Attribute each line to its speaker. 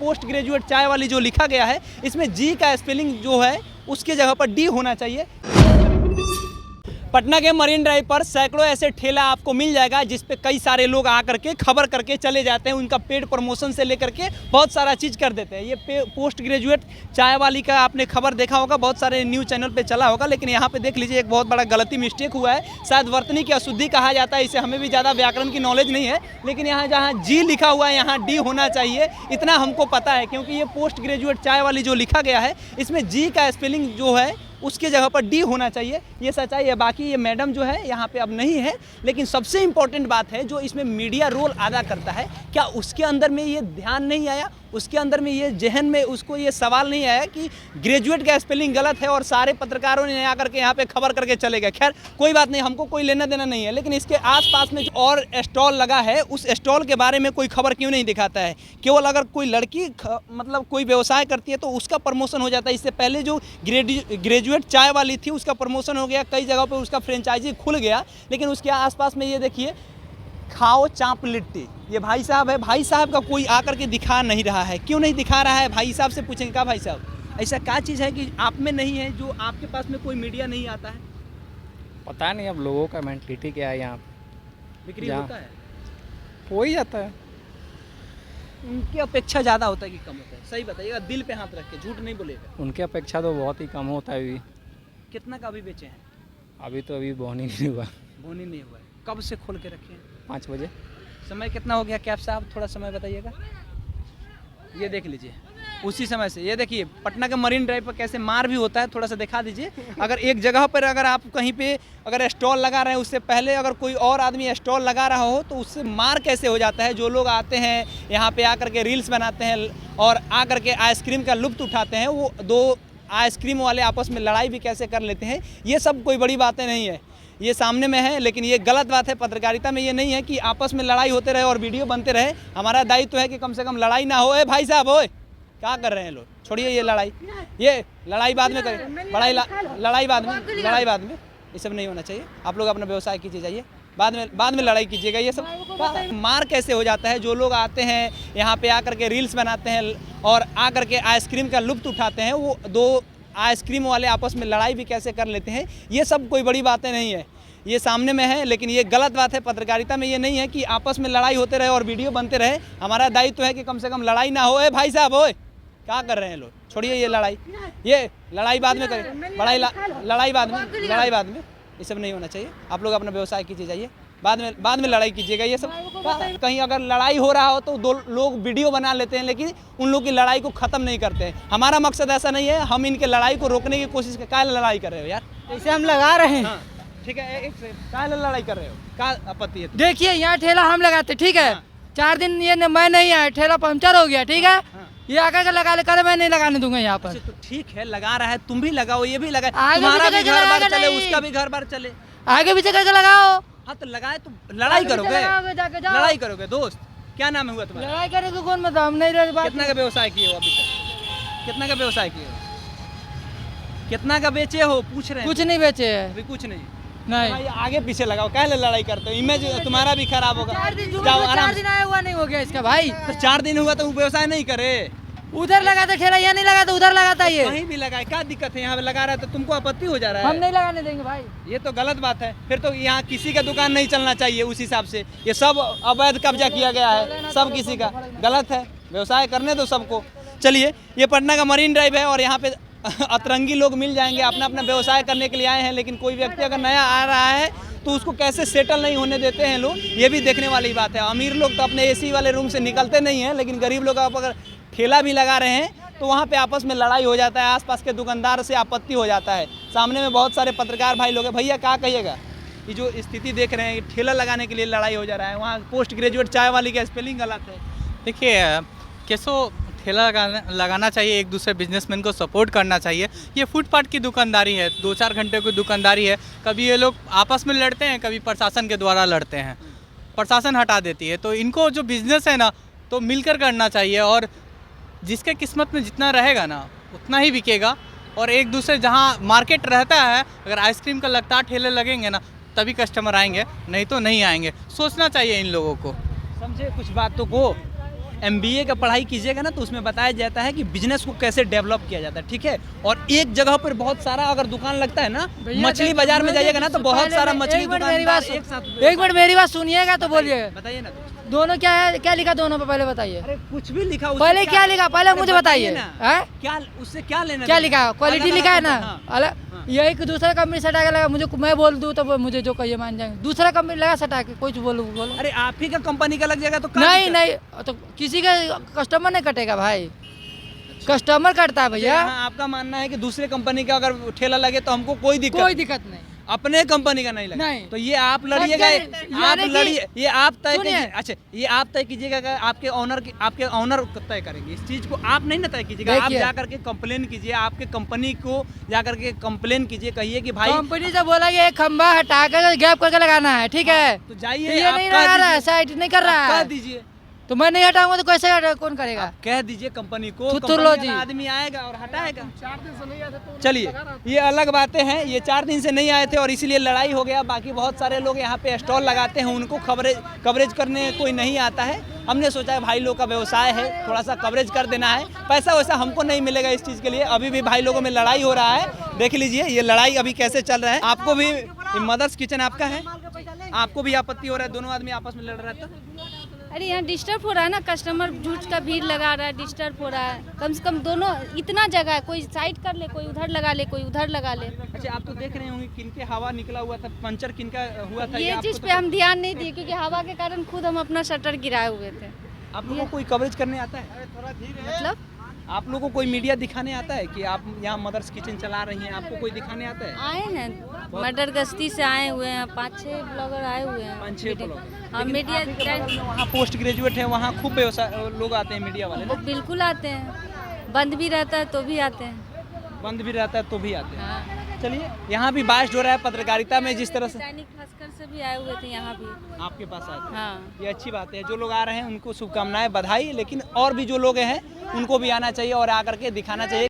Speaker 1: Post graduate चाय वाली जो लिखा गया है, इसमें जी का स्पेलिंग जो है उसके जगह पर डी होना चाहिए। पटना के मरीन ड्राइव पर सैकड़ों ऐसे ठेला आपको मिल जाएगा जिस पे कई सारे लोग आकर के खबर करके चले जाते हैं। उनका पेड प्रमोशन से लेकर के बहुत सारा चीज़ कर देते हैं। ये पोस्ट ग्रेजुएट चाय वाली का आपने खबर देखा होगा, बहुत सारे न्यूज़ चैनल पे चला होगा, लेकिन यहाँ पे देख लीजिए एक बहुत बड़ा गलती मिस्टेक हुआ है। शायद वर्तनी की अशुद्धि कहा जाता है इसे, हमें भी ज़्यादा व्याकरण की नॉलेज नहीं है, लेकिन यहाँ जहाँ जी लिखा हुआ है यहाँ डी होना चाहिए, इतना हमको पता है। क्योंकि ये पोस्ट ग्रेजुएट चाय वाली जो लिखा गया है इसमें जी का स्पेलिंग जो है उसके जगह पर डी होना चाहिए, ये सच्चाई है। बाकी ये मैडम जो है यहाँ पे अब नहीं है, लेकिन सबसे इम्पोर्टेंट बात है जो इसमें मीडिया रोल अदा करता है, क्या उसके अंदर में ये ध्यान नहीं आया, उसके अंदर में ये जहन में उसको ये सवाल नहीं आया कि ग्रेजुएट का स्पेलिंग गलत है और सारे पत्रकारों ने आकर के यहाँ पे खबर करके चले गए। खैर कोई बात नहीं, हमको कोई लेना देना नहीं है, लेकिन इसके आसपास में जो और स्टॉल लगा है उस स्टॉल के बारे में कोई खबर क्यों नहीं दिखाता है। केवल अगर कोई लड़की मतलब कोई व्यवसाय करती है तो उसका प्रमोशन हो जाता है। इससे पहले जो ग्रेजुएट चाय वाली थी उसका प्रमोशन हो गया, कई जगह पर उसका फ्रेंचाइजी खुल गया, लेकिन उसके आसपास में ये देखिए खाओ चाप लिट्टी, ये भाई साहब है। भाई साहब का कोई आकर के दिखा नहीं रहा है, क्यों नहीं दिखा रहा है? भाई साहब से पूछेंगे, क्या भाई साहब ऐसा क्या चीज़ है कि आप में नहीं है जो आपके पास में कोई मीडिया नहीं आता है?
Speaker 2: पता नहीं अब लोगों का मेंटलिटी क्या है। यहाँ
Speaker 1: बिक्री होता है,
Speaker 2: हो ही जाता है।
Speaker 1: उनकी अपेक्षा ज़्यादा होता है कि कम होता है? सही बताइएगा, दिल पे हाथ रख के, झूठ नहीं बोलेगा।
Speaker 2: उनकी अपेक्षा तो बहुत ही कम होता है। अभी
Speaker 1: कितना का अभी बेचे हैं?
Speaker 2: अभी बोनी नहीं हुआ।
Speaker 1: बोनी नहीं हुआ है। कब से खोल के रखे हैं?
Speaker 2: 5 बजे।
Speaker 1: समय कितना हो गया कैब साहब, थोड़ा समय बताइएगा। ये देख लीजिए उसी समय से, ये देखिए पटना के मरीन ड्राइव पर कैसे मार भी होता है, थोड़ा सा दिखा दीजिए। अगर एक जगह पर अगर आप कहीं पे अगर स्टॉल लगा रहे हैं, उससे पहले अगर कोई और आदमी स्टॉल लगा रहा हो तो उससे मार कैसे हो जाता है। जो लोग आते हैं यहाँ पे आकर के रील्स बनाते हैं और आकर के आइसक्रीम का लुत्फ़ उठाते हैं, वो दो आइसक्रीम वाले आपस में लड़ाई भी कैसे कर लेते हैं, ये सब कोई बड़ी बातें नहीं है, ये सामने में है। लेकिन ये गलत बात है, पत्रकारिता में ये नहीं है कि आपस में लड़ाई होते रहे और वीडियो बनते रहे। हमारा दायित्व है कि कम से कम लड़ाई ना हो। भाई साहब ओए क्या कर रहे हैं लोग, छोड़िए ये लड़ाई बाद में करें, लड़ाई बाद में, ये सब नहीं होना चाहिए। आप लोग अपना व्यवसाय कीजिए, जाइए, बाद में लड़ाई कीजिएगा। ये सब मार कैसे हो जाता है। जो लोग आते हैं यहाँ पे आकर के रील्स बनाते हैं और आकर के आइसक्रीम का लुत्फ़ उठाते हैं, वो दो आइसक्रीम वाले आपस में लड़ाई भी कैसे कर लेते हैं, ये सब कोई बड़ी बातें नहीं है, ये सामने में है। लेकिन ये गलत बात है, पत्रकारिता में ये नहीं है कि आपस में लड़ाई होते रहे और वीडियो बनते रहे। हमारा दायित्व है कि कम से कम लड़ाई ना हो। भाई साहब ओए क्या कर रहे हैं लोग, छोड़िए ये लड़ाई बाद में करें, लड़ाई बाद में, ये सब नहीं होना चाहिए। आप लोग अपना व्यवसाय कीजिए, जाइए, बाद में लड़ाई कीजिएगा। ये सब कहीं अगर लड़ाई हो रहा हो तो दो लोग वीडियो बना लेते हैं, लेकिन उन लोग की लड़ाई को ख़त्म नहीं करते हैं। हमारा मकसद ऐसा नहीं है, हम इनके लड़ाई को रोकने की कोशिश क्या लड़ाई कर रहे हो यार?
Speaker 3: जैसे हम लगा रहे हैं।
Speaker 1: हाँ, ठीक है, एक से क्या लड़ाई कर रहे हो, क्या आपत्ति है?
Speaker 3: देखिए यहाँ ठेला हम लगाते, ठीक है, 4 दिन ये मैं नहीं आया, ठेला पंचर हो गया, ठीक है, ये आकर के लगा ले, कर मैं नहीं लगाने दूंगा यहाँ पर।
Speaker 1: तो ठीक है, लगा रहा है, तुम भी लगाओ, ये भी लगाए, तुम्हारा भी घर बार चले, उसका भी घर बार चले,
Speaker 3: आगे पीछे करके लगाओ।
Speaker 1: हाँ तो लगाए तो लड़ाई करोगे दोस्त, क्या नाम हुआ तुम्हारा?
Speaker 3: लड़ाई करेगा कौन, मतलब हम नहीं रहे।
Speaker 1: कितना का व्यवसाय किए हो अभी तक? कितना का व्यवसाय किए हो? कितना का बेचे हो पूछ रहे हैं?
Speaker 3: कुछ नहीं बेचे है
Speaker 1: अभी, कुछ नहीं।
Speaker 3: नहीं,
Speaker 1: आगे पीछे लगाओ, क्या लड़ाई करते हो? इमेज तुम्हारा भी खराब होगा।
Speaker 3: 4 दिन आया हुआ नहीं हो गया इसका भाई।
Speaker 1: तो 4 दिन हुआ तो व्यवसाय नहीं करे,
Speaker 3: उधर लगाता ठेला, यहाँ नहीं लगाता, उधर लगाता ये।
Speaker 1: कहीं भी लगाए, क्या दिक्कत है? यहाँ पे लगा रहा है तो तुमको आपत्ति हो जा रहा है।
Speaker 3: हम नहीं लगाने देंगे भाई,
Speaker 1: ये तो गलत बात है। फिर तो यहाँ किसी का दुकान नहीं चलना चाहिए उस हिसाब से। ये सब अवैध कब्जा किया गया है, सब किसी का, गलत है। व्यवसाय करने दो सबको। चलिए, ये पटना का मरीन ड्राइव है और यहाँ पे अतरंगी लोग मिल जाएंगे, अपना अपना व्यवसाय करने के लिए आए हैं। लेकिन कोई व्यक्ति अगर नया आ रहा है तो उसको कैसे सेटल नहीं होने देते हैं लोग, ये भी देखने वाली बात है। अमीर लोग तो अपने एसी वाले रूम से निकलते नहीं हैं, लेकिन गरीब लोग अगर ठेला भी लगा रहे हैं तो वहाँ पे आपस में लड़ाई हो जाता है, आसपास के दुकानदार से आपत्ति हो जाता है। सामने में बहुत सारे पत्रकार भाई लोग हैं। भैया क्या कहिएगा, ये जो स्थिति देख रहे हैं, ठेला लगाने के लिए लड़ाई हो जा रहा है, वहाँ पोस्ट ग्रेजुएट चाय वाली का स्पेलिंग गलत है।
Speaker 4: देखिए कैसो ठेला लगाना चाहिए, एक दूसरे बिजनेसमैन को सपोर्ट करना चाहिए। ये फुटपाथ की दुकानदारी है, 2-4 घंटे की दुकानदारी है। कभी ये लोग आपस में लड़ते हैं, कभी प्रशासन के द्वारा लड़ते हैं, प्रशासन हटा देती है। तो इनको जो बिजनेस है ना तो मिलकर करना चाहिए, और जिसके किस्मत में जितना रहेगा ना उतना ही बिकेगा। और एक दूसरे जहाँ मार्केट रहता है, अगर आइसक्रीम का लगातार ठेले लगेंगे ना तभी कस्टमर आएंगे, नहीं तो नहीं आएंगे। सोचना चाहिए इन लोगों को,
Speaker 1: समझे कुछ बातों को। MBA का पढ़ाई कीजिएगा ना तो उसमें बताया जाता है कि बिजनेस को कैसे डेवलप किया जाता है, ठीक है। और एक जगह पर बहुत सारा अगर दुकान लगता है ना, मछली बाजार में जाइएगा ना तो बहुत सारा मछली दुकानदार एक साथ।
Speaker 3: एक मिनट मेरी बात सुनिएगा तो बोलिए।
Speaker 1: बताइए ना कुछ।
Speaker 3: दोनों क्या है, क्या लिखा दोनों पे पहले बताइए।
Speaker 1: अरे कुछ भी लिखा उससे
Speaker 3: पहले क्या लिखा, पहले
Speaker 1: अरे
Speaker 3: मुझे
Speaker 1: बताइए
Speaker 3: बताइए।
Speaker 1: ना।
Speaker 3: हैं?
Speaker 1: क्या उससे क्या लेना
Speaker 3: क्या
Speaker 1: देना?
Speaker 3: लिखा है, क्वालिटी
Speaker 1: अलग-अलग
Speaker 3: लिखा है ना।
Speaker 1: हाँ।
Speaker 3: अलग यही कि दूसरा कंपनी सटा के लगा, मुझे मैं बोल दूं तो वो मुझे जो कहिए मान जाएंगे। दूसरा कंपनी लगा सटा के, कुछ बोलो बोलो।
Speaker 1: अरे आप ही का कंपनी का लग जाएगा तो क्या
Speaker 3: नहीं
Speaker 1: दिक्कत?
Speaker 3: नहीं, तो किसी का कस्टमर नहीं कटेगा भाई, कस्टमर कटता है भैया।
Speaker 1: हाँ, आपका मानना है कि दूसरे कंपनी का अगर ठेला लगे तो हमको कोई दिक्कत
Speaker 3: कोई दिक्कत नहीं।
Speaker 1: अपने कंपनी का नहीं लगा
Speaker 3: नहीं।
Speaker 1: तो ये आप लड़िएगा,
Speaker 3: यानी
Speaker 1: आप
Speaker 3: कि-
Speaker 1: लड़िए, ये आप तय
Speaker 3: सुनिए।
Speaker 1: कीजिए। अच्छा ये आप तय कीजिएगा कि आपके ऑनर तय करेंगे इस चीज को, आप नहीं ना तय कीजिएगा। आप
Speaker 3: देखिए।
Speaker 1: जाकर के कंप्लेन कीजिए, आपके कंपनी को जाकर के कंप्लेन कीजिए, कहिए कि भाई
Speaker 3: कंपनी से बोला कि एक खंबा हटा कर गैप करके लगाना है, ठीक है।
Speaker 1: तो
Speaker 3: तो
Speaker 1: जाइए
Speaker 3: ये
Speaker 1: आप
Speaker 3: नहीं
Speaker 1: कह
Speaker 3: लगा रहा है,
Speaker 1: दीजिए,
Speaker 3: साइड नहीं कर रहा
Speaker 1: आप कह
Speaker 3: है।
Speaker 1: दीजिए,
Speaker 3: तो मैं नहीं हटाऊंगा तो कैसे कौन करेगा।
Speaker 1: आप कह दीजिए कंपनी को,
Speaker 3: थुथुर
Speaker 1: कंपनी
Speaker 3: लो
Speaker 1: वाला
Speaker 3: जी।
Speaker 1: आदमी आएगा और हटाएगा। चलिए ये अलग बातें हैं, ये 4 दिन से नहीं आए थे और इसीलिए लड़ाई हो गया। बाकी बहुत सारे लोग यहाँ पे स्टॉल लगाते हैं, उनको कवरेज करने कोई नहीं आता है। हमने सोचा है भाई लोग का व्यवसाय है, थोड़ा सा कवरेज कर देना है। पैसा वैसा हमको नहीं मिलेगा इस चीज़ के लिए। अभी भी भाई लोगों में लड़ाई हो रहा है, देख लीजिए ये लड़ाई अभी कैसे चल रहा है। आपको भी मदर्स किचन आपका है, आपको भी आपत्ति हो रहा है, दोनों आदमी आपस में लड़ रहा है तो
Speaker 5: अरे यहाँ डिस्टर्ब हो रहा है ना, कस्टमर झूठ का भीड़ लगा रहा है, डिस्टर्ब हो रहा है। कम से कम दोनों इतना जगह है, कोई साइड कर ले, कोई उधर लगा ले, कोई उधर लगा ले।
Speaker 1: अच्छा आप तो देख रहे होंगे किनके हवा निकला हुआ था, पंचर किनका हुआ था।
Speaker 5: ये
Speaker 1: आपको
Speaker 5: चीज़
Speaker 1: तो
Speaker 5: पे हम ध्यान नहीं दिए क्योंकि हवा के कारण खुद हम अपना शटर गिराए हुए थे।
Speaker 1: आप लोगों को कोई कवरेज करने आता है?
Speaker 5: मतलब
Speaker 1: आप लोगों को कोई मीडिया दिखाने आता है कि आप यहाँ मदर्स किचन चला रही हैं, आपको कोई दिखाने आता है?
Speaker 5: आए हैं, मर्डर गश्ती से आए हुए हैं, 5-6 ब्लॉगर आए हुए हैं।
Speaker 1: 5-6 ब्लॉगर।
Speaker 5: हाँ
Speaker 1: लेकिन
Speaker 5: मीडिया
Speaker 1: आप ही के बगल में वहाँ पोस्ट ग्रेजुएट है, वहाँ खूब व्यवसाय लोग आते हैं मीडिया वाले
Speaker 5: वो
Speaker 1: ना।
Speaker 5: बिल्कुल आते हैं, बंद भी रहता है तो भी आते हैं।
Speaker 1: बंद भी रहता है तो भी आते हैं।
Speaker 5: हाँ
Speaker 1: चलिए यहाँ भी बारिश हो रहा है पत्रकारिता में, जिस तरह से
Speaker 5: दैनिक भास्कर से भी आए हुए थे यहाँ भी।
Speaker 1: आपके पास आए थे।
Speaker 5: हाँ
Speaker 1: ये अच्छी बात है, जो लोग आ रहे हैं उनको शुभकामनाएं, बधाई। लेकिन और भी जो लोग हैं उनको भी आना चाहिए और आकर के दिखाना चाहिए।